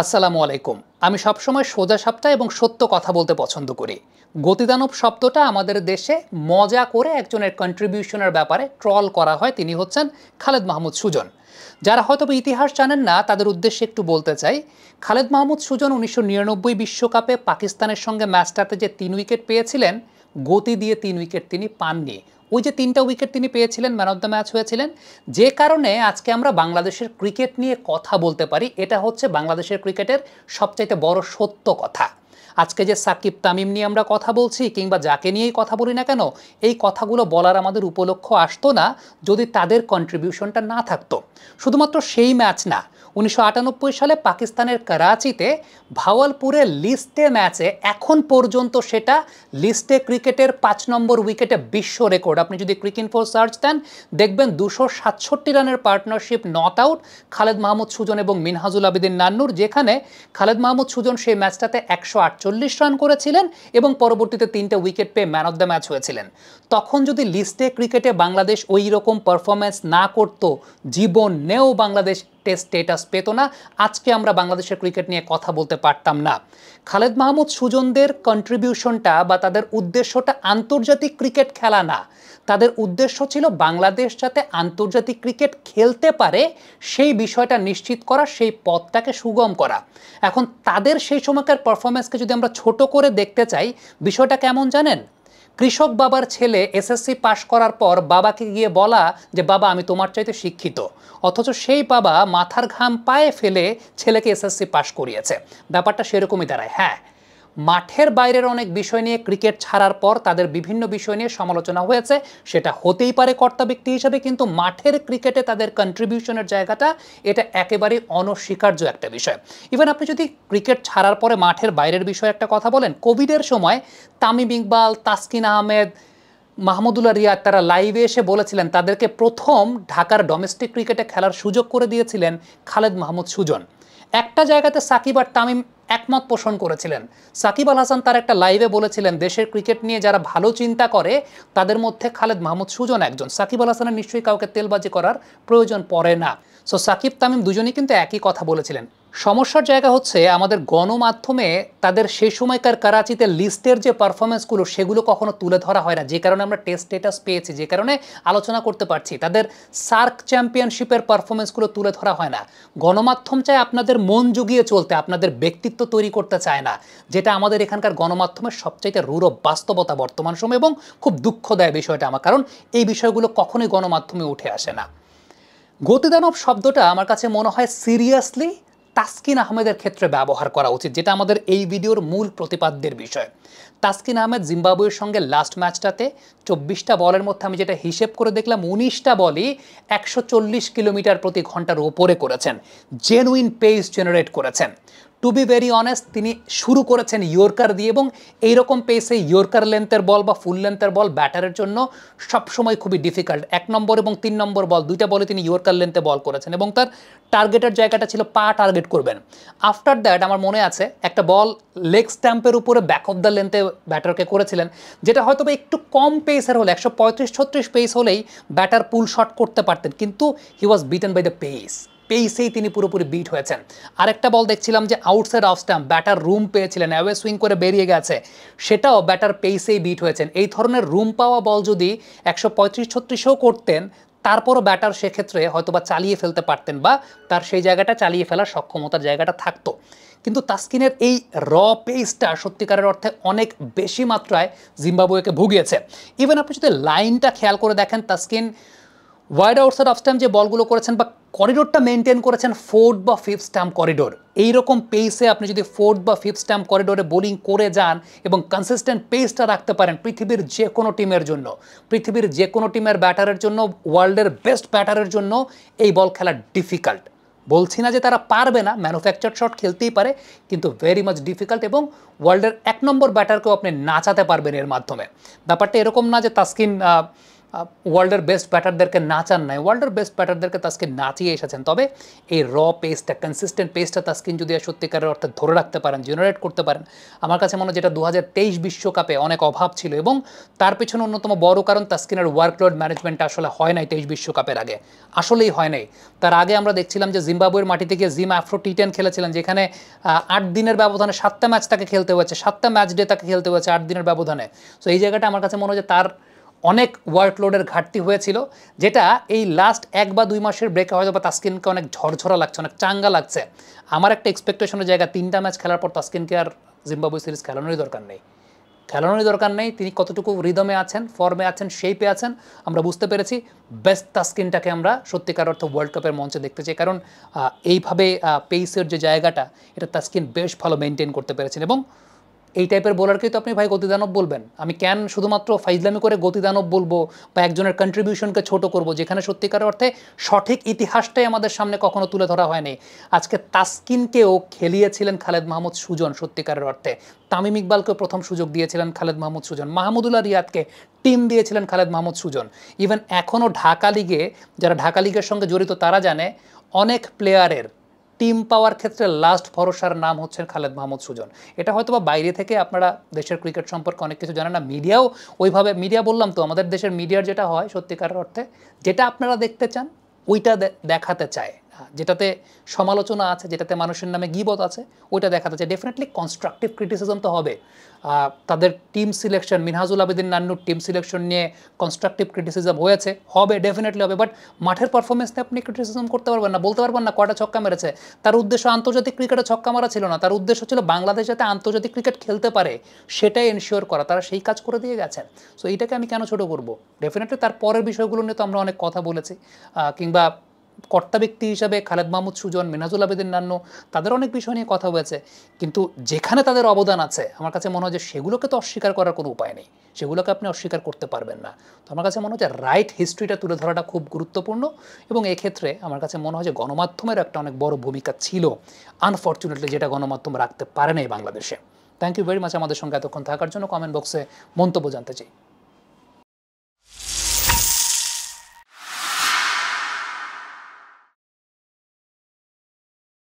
আসসালামু আলাইকুম। আমি সবসময় সোজা সাপটা এবং সত্য কথা বলতে পছন্দ করি। গতিদানব শব্দটা আমাদের দেশে মজা করে একজনের কন্ট্রিবিউশনের ব্যাপারে ট্রল করা হয়, তিনি হচ্ছেন খালেদ মাহমুদ সুজন। যারা হয়তো ইতিহাস জানেন না তাদের উদ্দেশ্যে একটু বলতে চাই, খালেদ মাহমুদ সুজন 1999 বিশ্বকাপে পাকিস্তানের সঙ্গে ম্যাচটাতে যে 3 উইকেট পেয়েছিলেন, গতি দিয়ে 3 উইকেট তিনি পাননি। ওই যে 3টা উইকেট তিনি পেয়েছিলেন, ম্যান অফ দ্য ম্যাচ হয়েছিলেন, যে কারণে আজকে আমরা বাংলাদেশের ক্রিকেট নিয়ে কথা বলতে পারি। এটা হচ্ছে বাংলাদেশের ক্রিকেটের সবচাইতে বড় সত্য কথা। আজকে যে সাকিব তামিম নিয়ে আমরা কথা বলছি কিংবা যাকে নিয়েই কথা বলি না কেন, এই কথাগুলো বলার আমাদের উপলক্ষ আসতো না যদি তাদের কন্ট্রিবিউশনটা না থাকতো। শুধুমাত্র সেই ম্যাচ না, 1998 সালে পাকিস্তানের করাচিতে ভাওয়ালপুরের লিস্টে ম্যাচে এখন পর্যন্ত সেটা লিস্টে ক্রিকেটের 5 নম্বর উইকেটে বিশ্ব রেকর্ড। আপনি যদি ক্রিকইনফো সার্চ দেন দেখবেন 267 রানের partnership not out Khaled Mahmud Sujan এবং মিনহাজুল আবেদিন নান্নুর, যেখানে খালেদ মাহমুদ সুজন সেই ম্যাচটাতে 148 রান করেছিলেন এবং পরবর্তীতে 3টে উইকেট পেয়ে ম্যান অফ দ্য ম্যাচ হয়েছিলেন। তখন যদি লিস্টে ক্রিকেটে বাংলাদেশ ওই রকম পারফরম্যান্স না করত, জীবনেও বাংলাদেশ টেস্ট স্ট্যাটাস পেত না, আজকে আমরা বাংলাদেশের ক্রিকেট নিয়ে কথা বলতে পারতাম না। খালেদ মাহমুদ সুজনদের কন্ট্রিবিউশনটা বা তাদের উদ্দেশ্যটা আন্তর্জাতিক ক্রিকেট খেলা না, তাদের উদ্দেশ্য ছিল বাংলাদেশ যাতে আন্তর্জাতিক ক্রিকেট খেলতে পারে সেই বিষয়টা নিশ্চিত করা, সেই পথটাকে সুগম করা। এখন তাদের সেই সময়কার পারফরম্যান্সকে যদি আমরা ছোট করে দেখতে চাই, বিষয়টা কেমন জানেন? কৃষক বাবার ছেলে এসএসসি পাশ করার পর বাবাকে গিয়ে বলা যে বাবা আমি তোমার চাইতে শিক্ষিত, অথচ সেই বাবা মাথার ঘাম পায়ে ফেলে ছেলেকে এসএসসি পাশ করিয়েছে। ব্যাপারটা সেরকমই দাঁড়ায়। হ্যাঁ, মাঠের বাইরের অনেক বিষয় নিয়ে ক্রিকেট ছাড়ার পর তাদের বিভিন্ন বিষয় নিয়ে সমালোচনা হয়েছে, সেটা হতেই পারে কর্তা ব্যক্তি হিসেবে, কিন্তু মাঠের ক্রিকেটে তাদের কন্ট্রিবিউশনের জায়গাটা এটা একেবারেই অনস্বীকার্য একটা বিষয়। ইভেন আপনি যদি ক্রিকেট ছাড়ার পরে মাঠের বাইরের বিষয়ে একটা কথা বলেন, কোভিডের সময় তামিম ইকবাল, তাসকিন আহমেদ, মাহমুদুল্লাহ রিয়াদ তারা লাইভে এসে বলেছিলেন তাদেরকে প্রথম ঢাকার ডোমেস্টিক ক্রিকেটে খেলার সুযোগ করে দিয়েছিলেন খালেদ মাহমুদ সুজন। একটা জায়গাতে সাকিব আর তামিম একমত পোষণ করেছিলেন। সাকিব আল হাসান তার একটা লাইভে বলেছিলেন দেশের ক্রিকেট নিয়ে যারা ভালো চিন্তা করে তাদের মধ্যে খালেদ মাহমুদ সুজন একজন। সাকিব আল হাসানের নিশ্চয়ই কাউকে তেলবাজি করার প্রয়োজন পড়ে না। সো সাকিব তামিম দুজনেই কিন্তু একই কথা বলেছিলেন। সমস্যার জায়গা হচ্ছে আমাদের গণমাধ্যমে তাদের সেই সময়কার করাচিতে লিস্টের যে পারফরমেন্সগুলো সেগুলো কখনো তুলে ধরা হয় না, যে কারণে আমরা টেস্ট স্ট্যাটাস পেয়েছি, যে কারণে আলোচনা করতে পারছি। তাদের সার্ক চ্যাম্পিয়নশিপের পারফরমেন্সগুলো তুলে ধরা হয় না। গণমাধ্যম চায় আপনাদের মন জুগিয়ে চলতে, আপনাদের ব্যক্তিত্ব তৈরি করতে চায় না, যেটা আমাদের এখানকার গণমাধ্যমের সবচাইতে রূঢ় বাস্তবতা বর্তমান সময়, এবং খুব দুঃখ দেয় বিষয়টা আমার, কারণ এই বিষয়গুলো কখনোই গণমাধ্যমে উঠে আসে না। গতিদানব শব্দটা আমার কাছে মনে হয় সিরিয়াসলি তাসকিন আহমেদের ক্ষেত্রে ব্যবহার করা উচিত, যেটা আমাদের এই ভিডিওর মূল প্রতিপাদ্যের বিষয়। তাসকিন আহমেদ জিম্বাবুয়ের সঙ্গে লাস্ট ম্যাচটাতে 24টা বলের মধ্যে আমি যেটা হিসেব করে দেখলাম 19টা বলই 140 কিলোমিটার প্রতি ঘন্টার ওপরে করেছেন, জেনুইন পেস জেনারেট করেছেন। টু বি ভেরি অনেস্ট, তিনি শুরু করেছেন ইয়র্কার দিয়ে, এবং এইরকম পেসে ইয়র্কার লেন্থের বল বা ফুল লেন্থের বল ব্যাটারের জন্য সবসময় খুবই ডিফিকাল্ট। 1 নম্বর এবং 3 নম্বর বল, দুইটা বলে তিনি ইয়র্কার লেন্থে বল করেছেন এবং তার টার্গেটের জায়গাটা ছিল পা টার্গেট করবেন। আফটার দ্যাট আমার মনে আছে একটা বল লেগ স্ট্যাম্পের উপরে ব্যাক অফ দ্য লেন্থে ব্যাটারকে করেছিলেন, যেটা হয়তো একটু কম পেসের হলে 135-36 পেস হলেই ব্যাটার পুল শট করতে পারতেন, কিন্তু হি ওয়াজ বিটেন বাই দ্য পেসেই তিনি পুরোপুরি বিট হয়েছেন। আরেকটা বল দেখছিলাম যে outside of stamp, batter room পেয়েছিলেন, অ্যাওয়ে সুইং করে বেরিয়ে গেছে, সেটাও ব্যাটার পেসেই বিট হয়েছেন। এই ধরনের রুম পাওয়া বল যদি 135-36ও করতেন, তারপরও ব্যাটার সেক্ষেত্রে হয়তোবা চালিয়ে ফেলতে পারতেন বা তার সেই জায়গাটা চালিয়ে ফেলার সক্ষমতার জায়গাটা থাকতো। কিন্তু তাসকিনের এই র পেসটা সত্যিকারের অর্থে অনেক বেশি মাত্রায় জিম্বাবুয়েকে ভুগিয়েছে। ইভেন আপনি যদি লাইনটা খেয়াল করে দেখেন, Taskin wide outside of stamp যে বলগুলো করেছেন বা করিডোরটা মেনটেন করেছেন 4th বা 5th স্ট্যাম্প করিডোর, এইরকম পেসে আপনি যদি 4th বা 5th স্ট্যাম্প করিডোরে বোলিং করে যান এবং কনসিস্টেন্ট পেসটা রাখতে পারেন, পৃথিবীর যে কোনো টিমের জন্য, পৃথিবীর যে কোনো টিমের ব্যাটারের জন্য, ওয়ার্ল্ডের বেস্ট ব্যাটারের জন্য এই বল খেলা ডিফিকাল্ট। বলছি না যে তারা পারবে না, ম্যানুফ্যাকচার শট খেলতেই পারে, কিন্তু ভেরি মাচ ডিফিকাল্ট, এবং ওয়ার্ল্ডের 1 নম্বর ব্যাটারকেও আপনি নাচাতে পারবেন এর মাধ্যমে। ব্যাপারটা এরকম না যে তাসকিন ওয়ার্ল্ডের বেস্ট ব্যাটারদেরকে নাচান নাই, ওয়ার্ল্ডের বেস্ট ব্যাটারদেরকে তাস্কিন নাচিয়ে এসেছেন। তবে এই পেসটা, কনসিস্টেন্ট পেসটা তাস্কিন যদি সত্যিকারের অর্থে ধরে রাখতে পারেন, জেনারেট করতে পারেন, আমার কাছে মনে হয় যেটা 2023 বিশ্বকাপে অনেক অভাব ছিল, এবং তার পেছনে অন্যতম বড় কারণ তাস্কিনের ওয়ার্কলোড ম্যানেজমেন্টটা আসলে হয় নাই 23 বিশ্বকাপের আগে, আসলেই হয় নাই। তার আগে আমরা দেখছিলাম যে জিম্বাবুয়ের মাটিতে গিয়ে জিম আফ্রো টি10 খেলেছিলেন, যেখানে 8 দিনের ব্যবধানে 7টা ম্যাচ তাকে খেলতে হয়েছে, 7টা ম্যাচ ডে তাকে খেলতে হয়েছে 8 দিনের ব্যবধানে। সো এই জায়গাটা আমার কাছে মনে হয় যে তার অনেক ওয়ার্কলোডের ঘাটতি হয়েছিল, যেটা এই লাস্ট 1 বা 2 মাসের ব্রেকে হয়তো বা তাস্কিনকে অনেক ঝরঝরা লাগছে, অনেক চাঙ্গা লাগছে। আমার একটা এক্সপেকটেশনের জায়গা, 3টা ম্যাচ খেলার পর তাস্কিনকে আর জিম্বাবুয়ে সিরিজ খেলানোরই দরকার নেই, তিনি কতটুকু রিদমে আছেন, ফর্মে আছেন, শেপে আছেন আমরা বুঝতে পেরেছি। বেস্ট তাস্কিনটাকে আমরা সত্যিকার অর্থে ওয়ার্ল্ড কাপের মঞ্চে দেখতে চাই, কারণ এইভাবে পেসের যে জায়গাটা, এটা তাস্কিন বেশ ভালো মেনটেন করতে পেরেছেন। এবং এই টাইপের বোলারকেই তো আপনি ভাই গতিদানব বলবেন। আমি কেন শুধুমাত্র ফাইজলামি করে গতিদানব বলবো বা একজনের কন্ট্রিবিউশনকে ছোট করব, যেখানে সত্যিকার অর্থে সঠিক ইতিহাসটাই আমাদের সামনে কখনো তুলে ধরা হয়নি। আজকে তাসকিনকেও খেলিয়েছিলেন খালেদ মাহমুদ সুজন সত্যিকারের অর্থে, তামিম ইকবালকেও প্রথম সুযোগ দিয়েছিলেন খালেদ মাহমুদ সুজন, মাহমুদুল্লাহ রিয়াদকে টিম দিয়েছিলেন খালেদ মাহমুদ সুজন। ইভেন এখনও ঢাকা লিগে, যারা ঢাকা লিগের সঙ্গে জড়িত তারা জানে, অনেক প্লেয়ারের টিম পাওয়ার ক্ষেত্রে লাস্ট ভরসার নাম হচ্ছেন খালেদ মাহমুদ সুজন। এটা হয়তো বা বাইরে থেকে আপনারা দেশের ক্রিকেট সম্পর্কে অনেক কিছু জানেন না, মিডিয়াও ওইভাবে, মিডিয়া বললাম তো, আমাদের দেশের মিডিয়ার যেটা হয় সত্যিকারের অর্থে যেটা আপনারা দেখতে চান ওইটা দেখাতে চায়, যেটাতে সমালোচনা আছে, যেটাতে মানুষের নামে গীবত আছে, ওইটা দেখাতে চায়। ডেফিনেটলি কনস্ট্রাকটিভ ক্রিটিসিজম তো হবে। তাদের team selection, Minhajul Abedin নান্নুর team selection নিয়ে কনস্ট্রাকটিভ ক্রিটিসিজম হয়েছে, হবে, ডেফিনেটলি হবে। বাট মাঠের পারফরমেন্স নিয়ে আপনি ক্রিটিসিজম করতে পারবেন না, বলতে পারবেন না কয়টা ছক্কা মেরেছে। তার উদ্দেশ্য আন্তর্জাতিক ক্রিকেটে ছক্কা মারা ছিল না, তার উদ্দেশ্য ছিল বাংলাদেশ যাতে আন্তর্জাতিক ক্রিকেট খেলতে পারে সেটাই এনশিওর করা। তারা সেই কাজ করে দিয়ে গেছেন। সো এইটাকে আমি কেন ছোটো করবো? ডেফিনেটলি তার পরের বিষয়গুলো নিয়ে তো আমরা অনেক কথা বলেছি, কিংবা কর্তা ব্যক্তি হিসাবে খালেদ মাহমুদ সুজন, মিনহাজুল আবেদিন নান্নু, তাদের অনেক বিষয় নিয়ে কথা হয়েছে। কিন্তু যেখানে তাদের অবদান আছে আমার কাছে মনে হয় যে সেগুলোকে তো অস্বীকার করার কোনো উপায় নেই, সেগুলোকে আপনি অস্বীকার করতে পারবেন না। তো আমার কাছে মনে হয় যে রাইট হিস্ট্রিটা তুলে ধরাটা খুব গুরুত্বপূর্ণ, এবং এক্ষেত্রে আমার কাছে মনে হয় যে গণমাধ্যমের একটা অনেক বড় ভূমিকা ছিল, আনফর্চুনেটলি যেটা গণমাধ্যম রাখতে পারে না এই বাংলাদেশে। থ্যাংক ইউ ভেরি মাচ আমাদের সঙ্গে এতক্ষণ থাকার জন্য। কমেন্ট বক্সে মন্তব্য জানতে চাই।